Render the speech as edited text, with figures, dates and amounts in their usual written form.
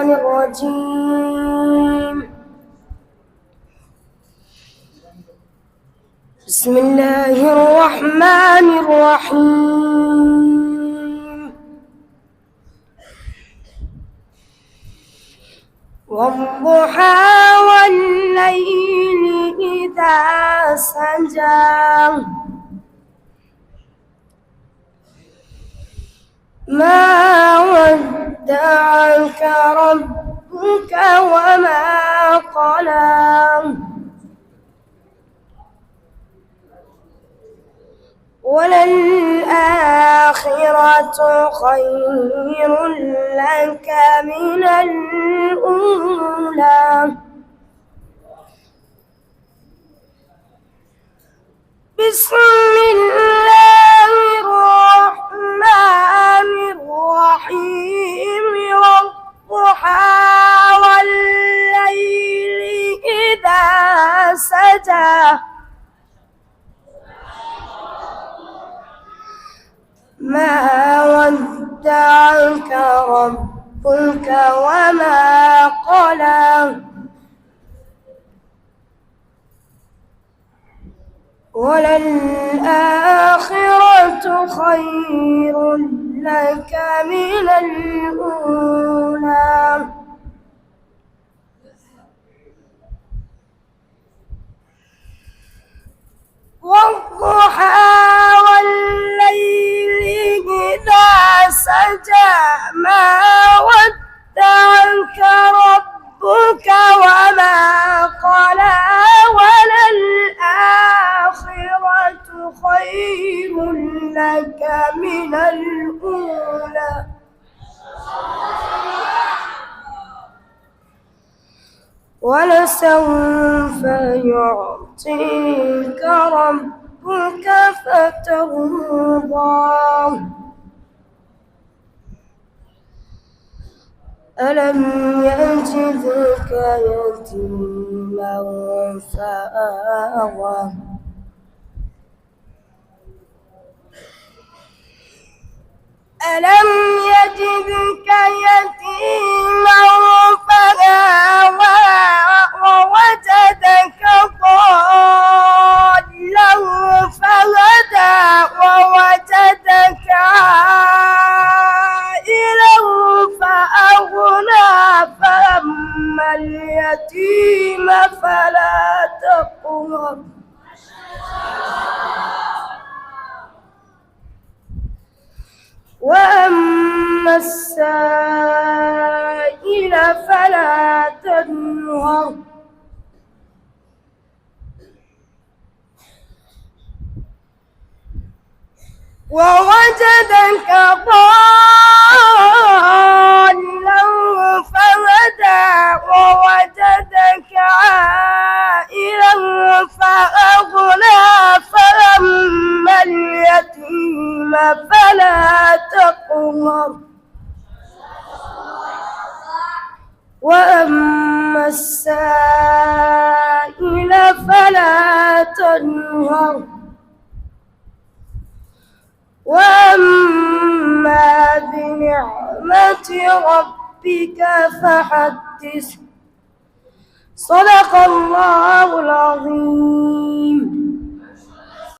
الرجيم. بسم الله الرحمن الرحيم. والضحى والليل إذا سجى ما ودعك ربك وما قلى وللآخرة خير لك من الأولى بسم الله الرحمن الرحيم. والضحى والليل إذا سجى ما ودعك ربك وما قلى وللآخرة خير لك من الأولى والضحى والليل إذا سجى ما ودعك ربك وما قلى وللآخرة خير لك من الأولى ولسوف يعطيك ربك فترضى ألم يجدك يتيما فآوى ألم يجدك يتيما فآوى ووجدك ضالا فهدى ووجدك عائلا فأغنى فأما اليتيم فلا تقهر وأما السائل فلا تنهر ووجدك ضالا فهدى ووجدك عائلا فأغنى فأما اليتيم فلا تقهر وأما السائل فلا تنهر وأما بنعمة ربك فحدث. صدق الله العظيم.